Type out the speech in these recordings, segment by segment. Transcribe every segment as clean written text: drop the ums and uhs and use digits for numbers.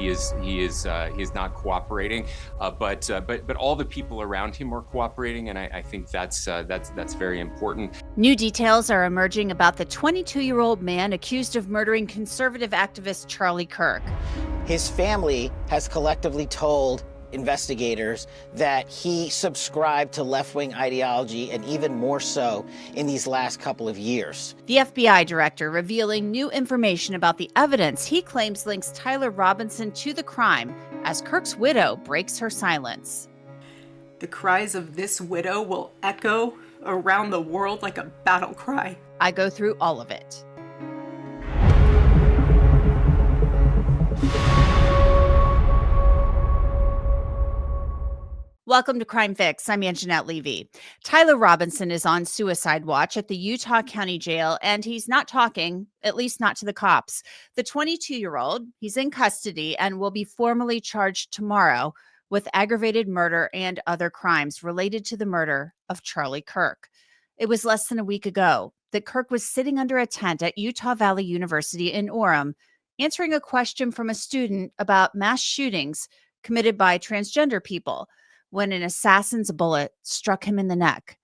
he is not cooperating, but all the people around him are cooperating, and I think that's very important. New details are emerging about the 22-year-old man accused of murdering conservative activist Charlie Kirk. His family has collectively told investigators that he subscribed to left-wing ideology, and even more so in these last couple of years. The FBI director revealing new information about the evidence he claims links Tyler Robinson to the crime as Kirk's widow breaks her silence. The cries of this widow will echo around the world like a battle cry. I go through all of it. Welcome to Crime Fix. I'm Anjanette Levy. Tyler Robinson is on suicide watch at the Utah County Jail, and he's not talking, at least not to the cops. The 22-year-old, he's in custody and will be formally charged tomorrow with aggravated murder and other crimes related to the murder of Charlie Kirk. It was less than a week ago that Kirk was sitting under a tent at Utah Valley University in Orem, answering a question from a student about mass shootings committed by transgender people, when an assassin's bullet struck him in the neck.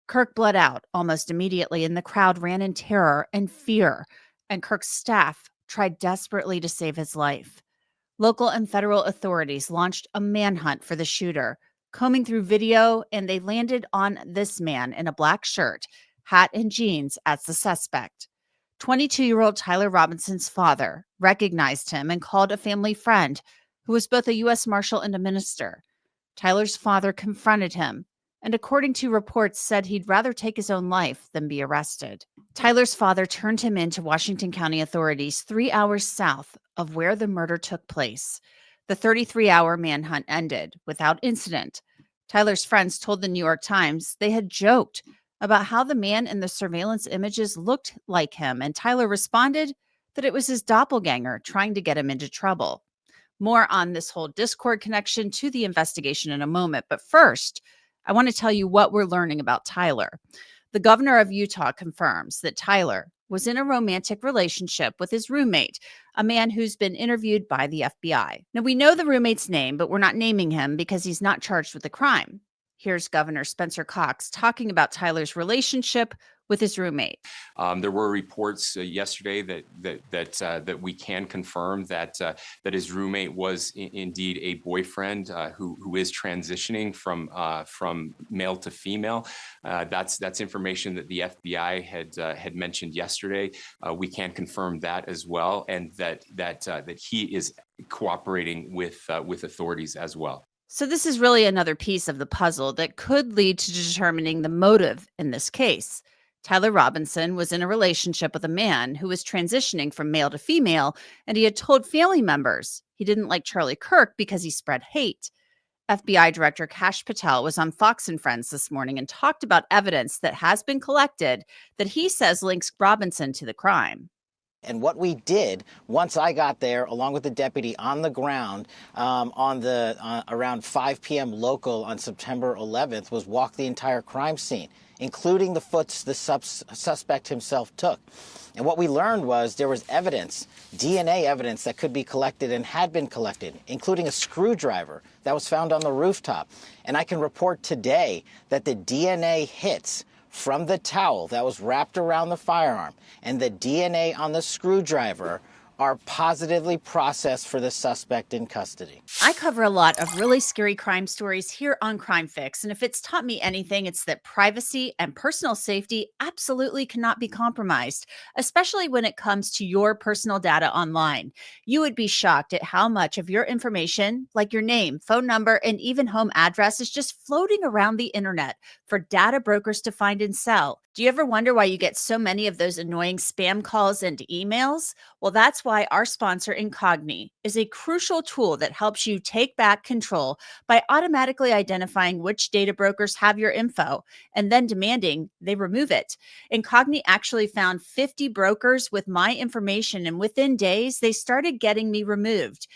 Kirk bled out almost immediately, and the crowd ran in terror and fear, and Kirk's staff tried desperately to save his life. Local and federal authorities launched a manhunt for the shooter, combing through video, and they landed on this man in a black shirt, hat, and jeans as the suspect. 22-year-old Tyler Robinson's father recognized him and called a family friend who was both a U.S. Marshal and a minister. Tyler's father confronted him, and according to reports, said he'd rather take his own life than be arrested. Tyler's father turned him in to Washington County authorities 3 hours south of where the murder took place. The 33-hour manhunt ended without incident. Tyler's friends told the New York Times they had joked about how the man in the surveillance images looked like him, and Tyler responded that it was his doppelganger trying to get him into trouble. More on this whole Discord connection to the investigation in a moment. But first, I want to tell you what we're learning about Tyler. The governor of Utah confirms that Tyler was in a romantic relationship with his roommate, a man who's been interviewed by the FBI. Now, we know the roommate's name, but we're not naming him because he's not charged with the crime. Here's Governor Spencer Cox talking about Tyler's relationship with his roommate. There were reports yesterday that we can confirm that his roommate was indeed a boyfriend who is transitioning from male to female. That's information that the FBI had mentioned yesterday. We can confirm that as well, and that he is cooperating with authorities as well. So this is really another piece of the puzzle that could lead to determining the motive in this case. Tyler Robinson was in a relationship with a man who was transitioning from male to female, and he had told family members he didn't like Charlie Kirk because he spread hate. FBI Director Kash Patel was on Fox and Friends this morning and talked about evidence that has been collected that he says links Robinson to the crime. And what we did once I got there, along with the deputy on the ground, around 5 p.m. local on September 11th, was walk the entire crime scene, including the foots the suspect himself took. And what we learned was there was evidence, DNA evidence, that could be collected and had been collected, including a screwdriver that was found on the rooftop. And I can report today that the DNA hits from the towel that was wrapped around the firearm and the DNA on the screwdriver are positively processed for the suspect in custody. I cover a lot of really scary crime stories here on Crime Fix, and if it's taught me anything, it's that privacy and personal safety absolutely cannot be compromised, especially when it comes to your personal data online. You would be shocked at how much of your information, like your name, phone number, and even home address, is just floating around the internet for data brokers to find and sell. Do you ever wonder why you get so many of those annoying spam calls and emails? Well, that's why our sponsor, Incogni, is a crucial tool that helps you take back control by automatically identifying which data brokers have your info and then demanding they remove it. Incogni actually found 50 brokers with my information, and within days, they started getting me removed.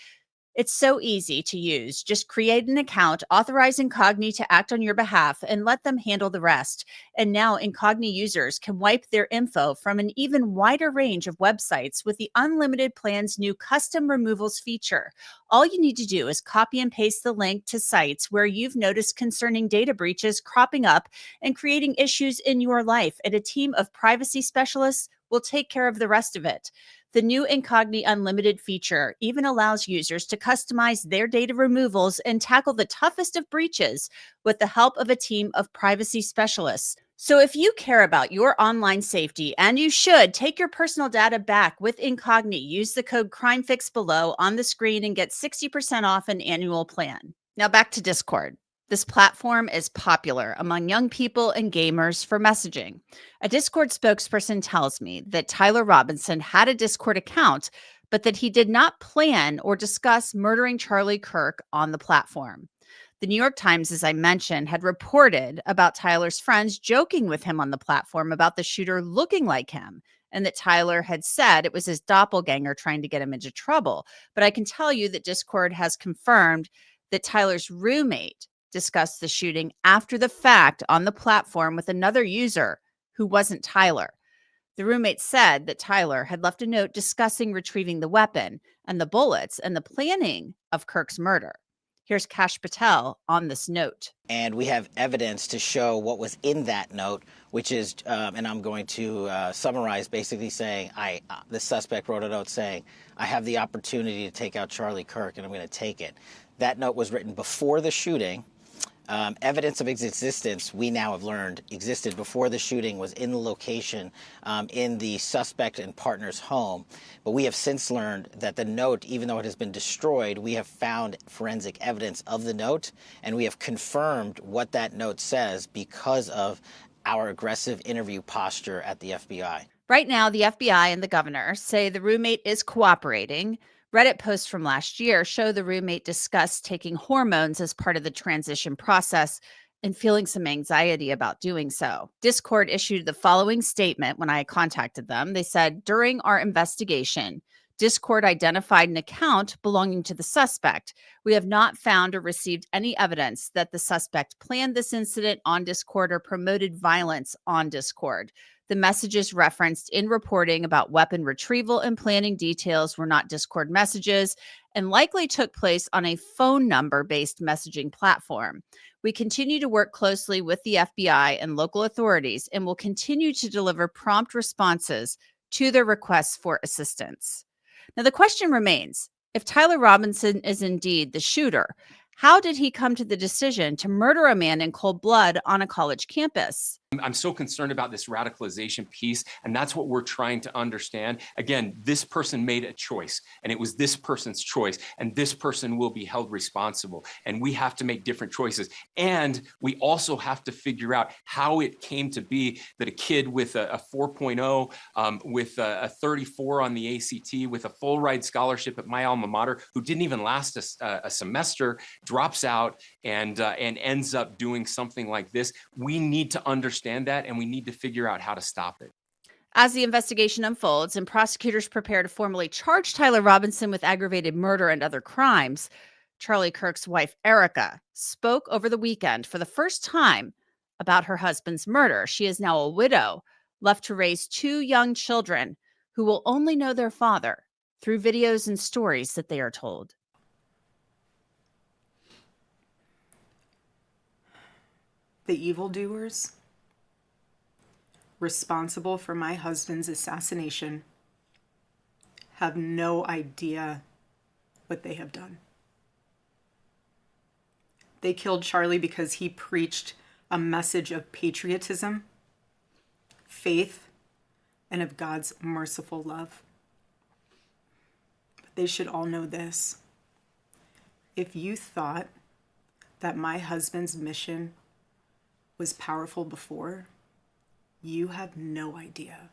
It's so easy to use. Just create an account, authorize Incogni to act on your behalf, and let them handle the rest. And now Incogni users can wipe their info from an even wider range of websites with the unlimited plan's new custom removals feature. All you need to do is copy and paste the link to sites where you've noticed concerning data breaches cropping up and creating issues in your life, and a team of privacy specialists will take care of the rest of it. The new Incogni Unlimited feature even allows users to customize their data removals and tackle the toughest of breaches with the help of a team of privacy specialists. So if you care about your online safety, and you should, take your personal data back with Incogni. Use the code CRIMEFIX below on the screen and get 60% off an annual plan. Now back to Discord. This platform is popular among young people and gamers for messaging. A Discord spokesperson tells me that Tyler Robinson had a Discord account, but that he did not plan or discuss murdering Charlie Kirk on the platform. The New York Times, as I mentioned, had reported about Tyler's friends joking with him on the platform about the shooter looking like him, and that Tyler had said it was his doppelganger trying to get him into trouble. But I can tell you that Discord has confirmed that Tyler's roommate discussed the shooting after the fact on the platform with another user who wasn't Tyler. The roommate said that Tyler had left a note discussing retrieving the weapon and the bullets and the planning of Kirk's murder. Here's Kash Patel on this note. And we have evidence to show what was in that note, which is, and I'm going to summarize, basically saying, the suspect wrote a note saying, I have the opportunity to take out Charlie Kirk, and I'm going to take it. That note was written before the shooting. Evidence of its existence, we now have learned, existed before the shooting, was in the location in the suspect and partner's home. But we have since learned that the note, even though it has been destroyed, we have found forensic evidence of the note, and we have confirmed what that note says because of our aggressive interview posture at the FBI. Right now, the FBI and the governor say the roommate is cooperating. Reddit posts from last year show the roommate discussed taking hormones as part of the transition process and feeling some anxiety about doing so. Discord issued the following statement when I contacted them. They said, during our investigation, Discord identified an account belonging to the suspect. We have not found or received any evidence that the suspect planned this incident on Discord or promoted violence on Discord. The messages referenced in reporting about weapon retrieval and planning details were not Discord messages and likely took place on a phone number-based messaging platform. We continue to work closely with the FBI and local authorities and will continue to deliver prompt responses to their requests for assistance. Now, the question remains, if Tyler Robinson is indeed the shooter, how did he come to the decision to murder a man in cold blood on a college campus? I'm so concerned about this radicalization piece, and that's what we're trying to understand. Again, this person made a choice, and it was this person's choice, and this person will be held responsible. And we have to make different choices. And we also have to figure out how it came to be that a kid with a 4.0, with a 34 on the ACT, with a full ride scholarship at my alma mater, who didn't even last a semester, drops out and ends up doing something like this. We need to understand that, and we need to figure out how to stop it. As the investigation unfolds and prosecutors prepare to formally charge Tyler Robinson with aggravated murder and other crimes, Charlie Kirk's wife, Erica, spoke over the weekend for the first time about her husband's murder. She is now a widow, left to raise two young children who will only know their father through videos and stories that they are told. The evildoers responsible for my husband's assassination have no idea what they have done. They killed Charlie because he preached a message of patriotism, faith, and of God's merciful love. But they should all know this. If you thought that my husband's mission was powerful before, you have no idea.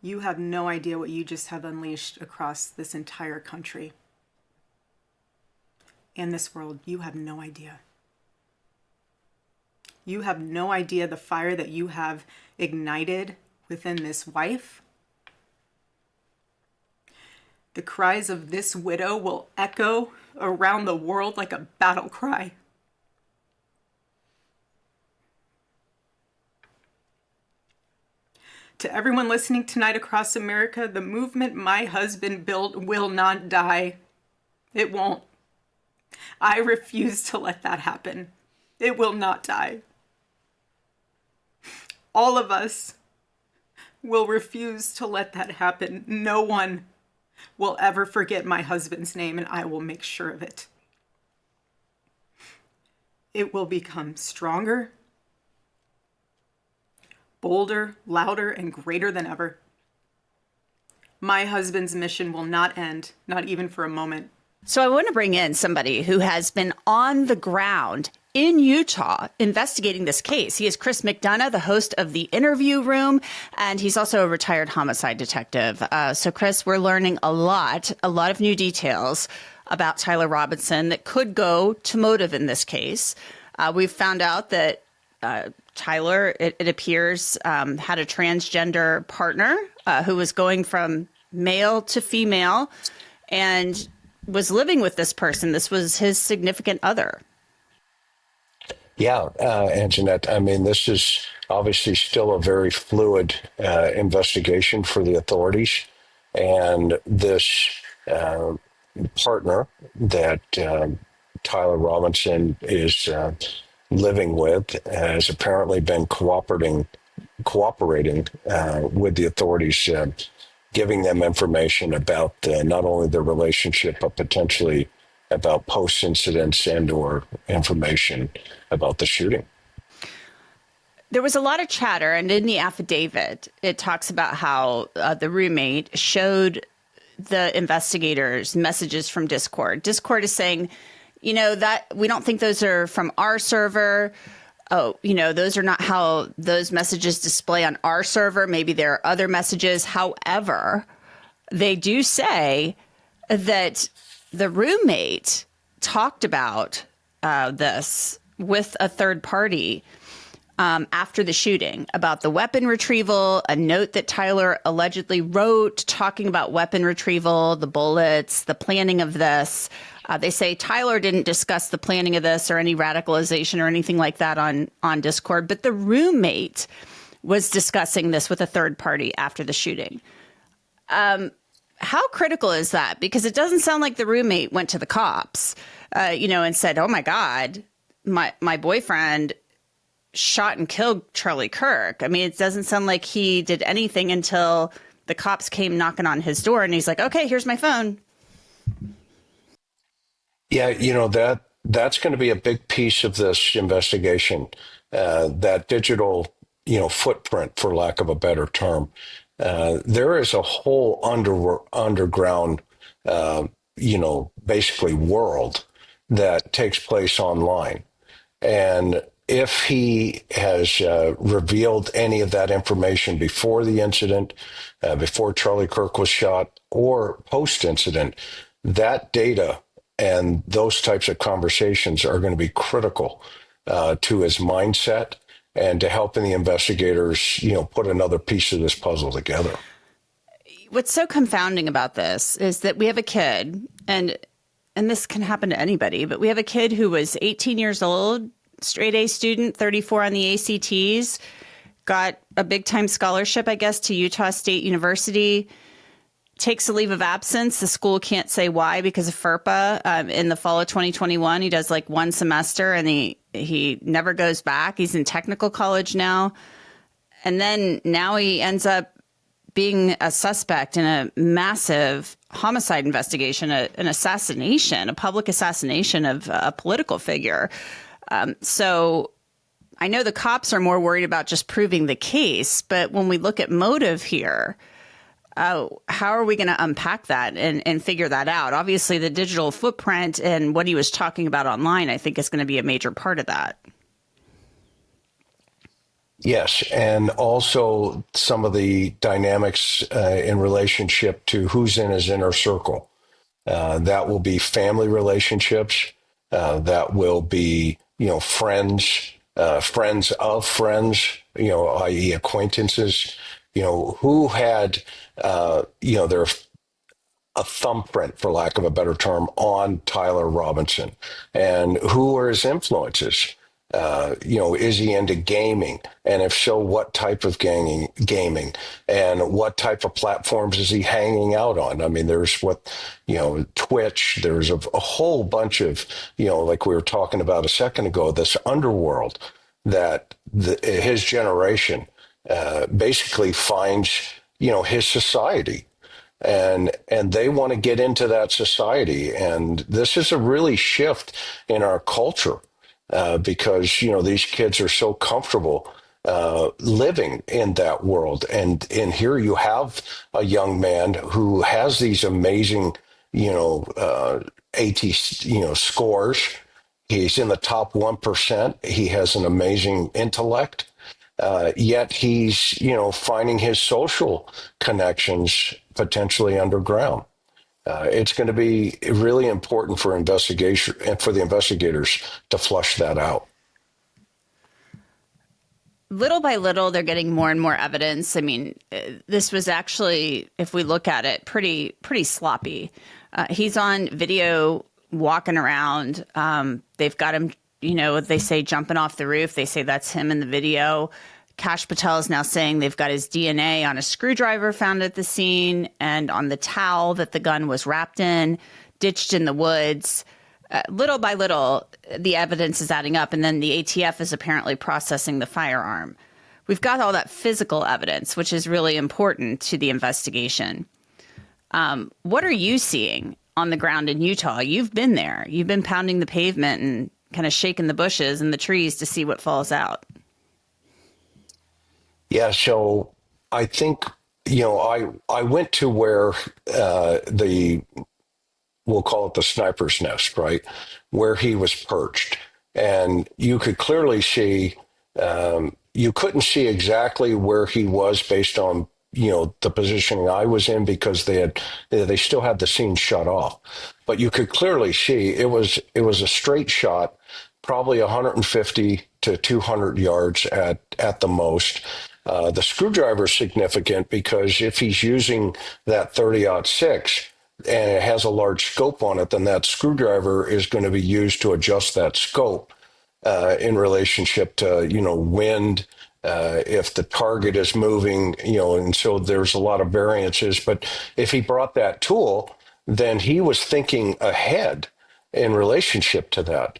You have no idea what you just have unleashed across this entire country and this world. You have no idea. You have no idea the fire that you have ignited within this wife. The cries of this widow will echo around the world like a battle cry. To everyone listening tonight across America, the movement my husband built will not die. It won't. I refuse to let that happen. It will not die. All of us will refuse to let that happen. No one will ever forget my husband's name, and I will make sure of it. It will become stronger, bolder, louder, and greater than ever. My husband's mission will not end, not even for a moment. So I want to bring in somebody who has been on the ground in Utah investigating this case. He is Chris McDonough, the host of The Interview Room, and he's also a retired homicide detective. So Chris, we're learning a lot of new details about Tyler Robinson that could go to motive in this case. We've found out that Tyler, it appears, had a transgender partner who was going from male to female and was living with this person. This was his significant other. Yeah, Anjanette, I mean, this is obviously still a very fluid investigation for the authorities. And this partner that Tyler Robinson is living with has apparently been cooperating with the authorities, giving them information about not only their relationship, but potentially about post incidents and or information about the shooting. There was a lot of chatter, and in the affidavit, it talks about how the roommate showed the investigators messages from Discord. Discord is saying, you know, that we don't think those are from our server. Oh, you know, those are not how those messages display on our server. Maybe there are other messages. However, they do say that the roommate talked about this with a third party after the shooting about the weapon retrieval, a note that Tyler allegedly wrote talking about weapon retrieval, the bullets, the planning of this. They say Tyler didn't discuss the planning of this or any radicalization or anything like that on Discord, but the roommate was discussing this with a third party after the shooting. How critical is that? Because it doesn't sound like the roommate went to the cops, and said, "Oh my God, my boyfriend shot and killed Charlie Kirk." I mean, it doesn't sound like he did anything until the cops came knocking on his door, and he's like, "Okay, here's my phone." Yeah, that's going to be a big piece of this investigation. That digital, footprint, for lack of a better term. There is a whole underground, basically world that takes place online. And if he has revealed any of that information before the incident, before Charlie Kirk was shot, or post-incident, that data and those types of conversations are going to be critical to his mindset and to helping the investigators, put another piece of this puzzle together. What's so confounding about this is that we have a kid, and this can happen to anybody, but we have a kid who was 18 years old, straight A student, 34 on the ACTs, got a big time scholarship, I guess, to Utah State University, takes a leave of absence. The school can't say why because of FERPA. In the fall of 2021, he does like one semester and he never goes back. He's in technical college now. And then now he ends up being a suspect in a massive homicide investigation, an assassination, a public assassination of a political figure. So I know the cops are more worried about just proving the case, but when we look at motive here, how are we going to unpack that and figure that out? Obviously, the digital footprint and what he was talking about online, I think, is going to be a major part of that. Yes, and also some of the dynamics in relationship to who's in his inner circle. That will be family relationships. That will be, friends, friends of friends, i.e. acquaintances, who had, their a thumbprint, for lack of a better term, on Tyler Robinson, and who are his influences. Is he into gaming? And if so, what type of gaming? And what type of platforms is he hanging out on? I mean, there's Twitch, there's a whole bunch of, like we were talking about a second ago, this underworld that his generation basically finds, his society. And they want to get into that society. And this is a really shift in our culture because, these kids are so comfortable living in that world. And here you have a young man who has these amazing, AT, scores. He's in the top 1%. He has an amazing intellect. Yet he's, finding his social connections potentially underground. It's going to be really important for investigation and for the investigators to flush that out. Little by little, they're getting more and more evidence. I mean, this was actually, if we look at it, pretty sloppy. He's on video walking around. They've got him, they say jumping off the roof. They say that's him in the video. Kash Patel is now saying they've got his DNA on a screwdriver found at the scene and on the towel that the gun was wrapped in, ditched in the woods. Little by little, the evidence is adding up, and then the ATF is apparently processing the firearm. We've got all that physical evidence, which is really important to the investigation. What are you seeing on the ground in Utah? You've been there. You've been pounding the pavement and kind of shaking the bushes and the trees to see what falls out. Yeah, so I think, I went to where we'll call it the sniper's nest, right, where he was perched. And you could clearly see, you couldn't see exactly where he was based on, the positioning I was in because they still had the scene shut off. But you could clearly see it was a straight shot, probably 150 to 200 yards at the most. The screwdriver is significant because if he's using that 30-06 and it has a large scope on it, then that screwdriver is going to be used to adjust that scope in relationship to, wind, if the target is moving, and so there's a lot of variances. But if he brought that tool, then he was thinking ahead in relationship to that.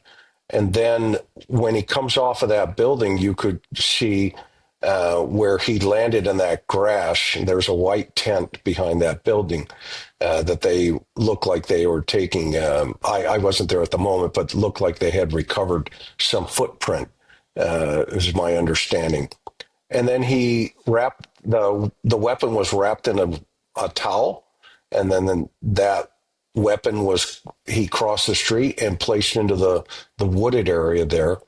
And then when he comes off of that building, you could see where he landed in that grass. There's a white tent behind that building that they look like they were taking. I wasn't there at the moment, but looked like they had recovered some footprint, is my understanding. And then he wrapped the weapon was wrapped in a towel, and then that weapon he crossed the street and placed into the wooded area there,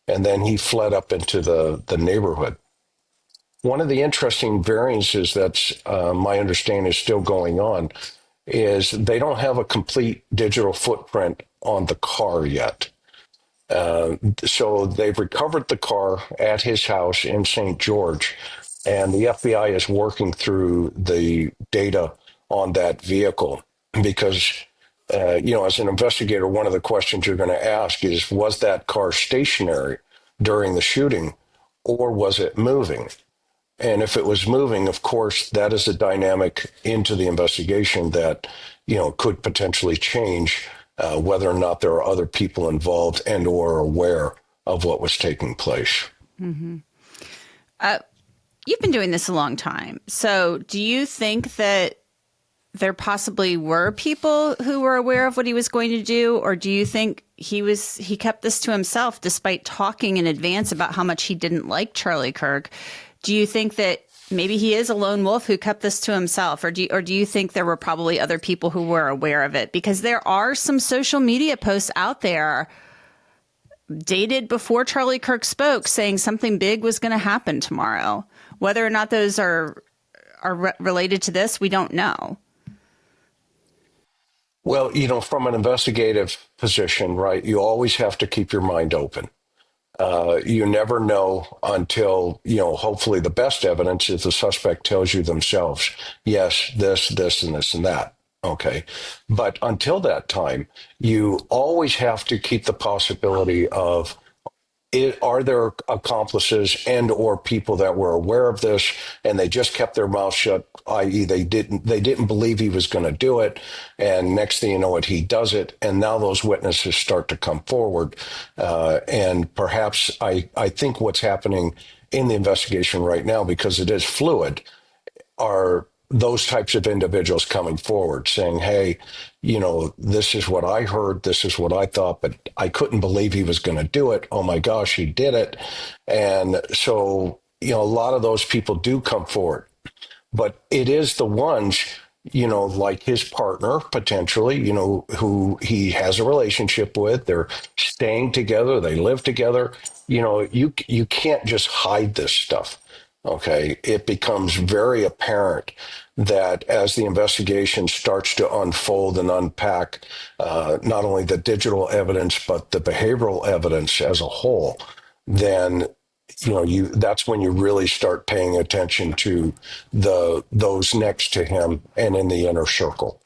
and then he fled up into the neighborhood. One of the interesting variances that's my understanding is still going on is they don't have a complete digital footprint on the car yet. So they've recovered the car at his house in St. George, and the FBI is working through the data on that vehicle because, as an investigator, one of the questions you're going to ask is, was that car stationary during the shooting or was it moving? And if it was moving, of course, that is a dynamic into the investigation that, could potentially change whether or not there are other people involved and or aware of what was taking place. Mm-hmm. You've been doing this a long time. So do you think that there possibly were people who were aware of what he was going to do? Or do you think he kept this to himself despite talking in advance about how much he didn't like Charlie Kirk? Do you think that maybe he is a lone wolf who kept this to himself? Or do you think there were probably other people who were aware of it? Because there are some social media posts out there dated before Charlie Kirk spoke saying something big was going to happen tomorrow. Whether or not those are related to this, we don't know. Well, from an investigative position, right, you always have to keep your mind open. You never know until, hopefully the best evidence is the suspect tells you themselves, yes, this, and this, and that. Okay. But until that time, you always have to keep the possibility of are there accomplices and or people that were aware of this and they just kept their mouth shut, i.e. they didn't believe he was going to do it, and next thing you know he does it, and now those witnesses start to come forward, and perhaps I think what's happening in the investigation right now, because it is fluid, are those types of individuals coming forward saying, hey, this is what I heard, this is what I thought, but I couldn't believe he was going to do it. Oh my gosh, he did it. And so, a lot of those people do come forward, but it is the ones, like his partner potentially, who he has a relationship with. They're staying together, they live together. You can't just hide this stuff. Okay, it becomes very apparent that as the investigation starts to unfold and unpack not only the digital evidence but the behavioral evidence as a whole, then that's when you really start paying attention to those next to him and in the inner circle.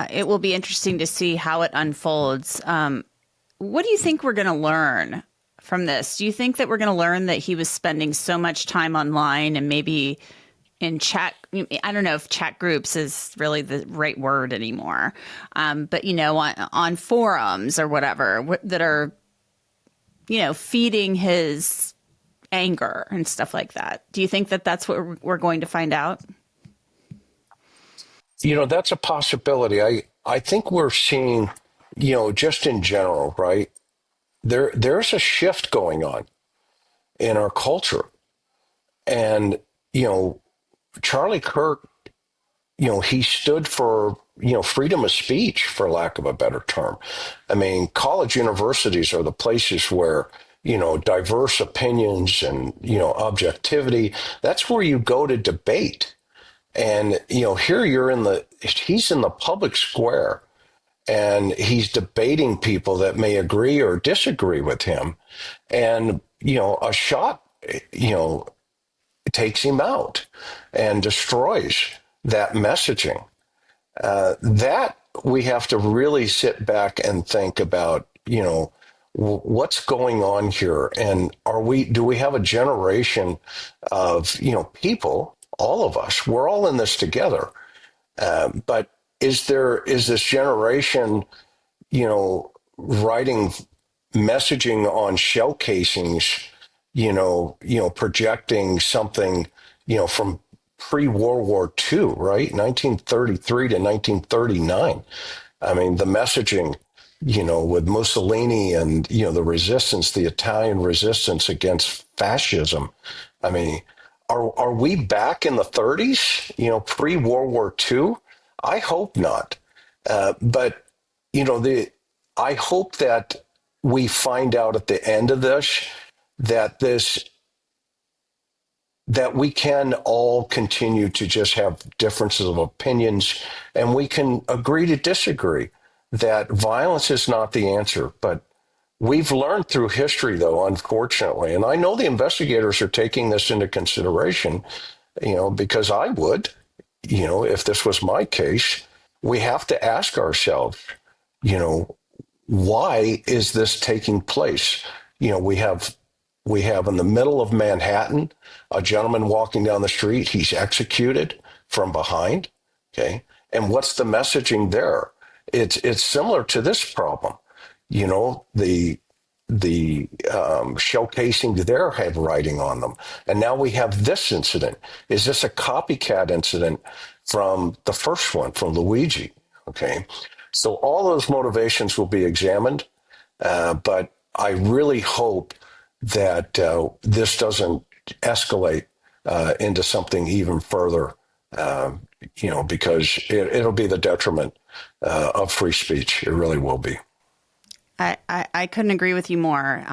It will be interesting to see how it unfolds. What do you think we're going to learn from this? Do you think that we're going to learn that he was spending so much time online and maybe in chat? I don't know if chat groups is really the right word anymore. But, on forums or whatever that are, feeding his anger and stuff like that. Do you think that that's what we're going to find out? That's a possibility. I think we're seeing, just in general, right? There's a shift going on in our culture. And, Charlie Kirk, he stood for, freedom of speech, for lack of a better term. I mean, college universities are the places where, diverse opinions and, objectivity, that's where you go to debate. And, here he's in the public square, and he's debating people that may agree or disagree with him. And, a shot, takes him out and destroys that messaging. That we have to really sit back and think about, what's going on here? And do we have a generation of, people, all of us, we're all in this together. But is this generation, writing messaging on shell casings, projecting something, from pre-World War II, right? 1933 to 1939. I mean, the messaging, with Mussolini and, the resistance, the Italian resistance against fascism. I mean, are we back in the 30s, pre-World War II? I hope not. But, I hope that we find out at the end of this that we can all continue to just have differences of opinions, and we can agree to disagree, that violence is not the answer. But we've learned through history, though, unfortunately, and I know the investigators are taking this into consideration, because I would, if this was my case, we have to ask ourselves, why is this taking place? We have in the middle of Manhattan, a gentleman walking down the street, he's executed from behind. Okay. And what's the messaging there? It's similar to this problem. The shell casings there had writing on them. And now we have this incident. Is this a copycat incident from the first one, from Luigi? Okay. So all those motivations will be examined. But I really hope that this doesn't escalate into something even further, because it'll be the detriment of free speech. It really will be. I couldn't agree with you more.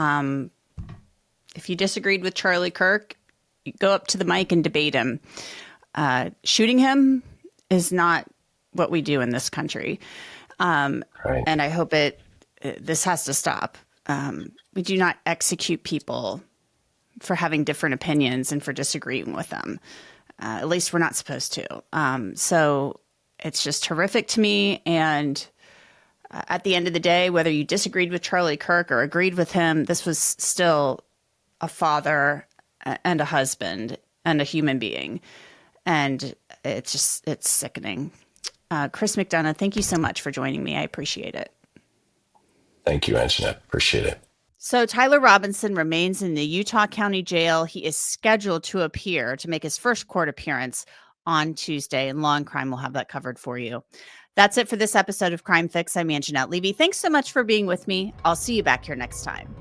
If you disagreed with Charlie Kirk, you go up to the mic and debate him. Shooting him is not what we do in this country. Right. And I hope this has to stop. We do not execute people for having different opinions and for disagreeing with them. At least we're not supposed to. So it's just horrific to me. And at the end of the day, whether you disagreed with Charlie Kirk or agreed with him, this was still a father and a husband and a human being. And it's sickening. Chris McDonough, thank you so much for joining me. I appreciate it. Thank you, Anjanette. Appreciate it. So Tyler Robinson remains in the Utah County Jail. He is scheduled to appear to make his first court appearance on Tuesday, and Law&Crime will have that covered for you. That's it for this episode of Crime Fix. I'm Anjanette Levy. Thanks so much for being with me. I'll see you back here next time.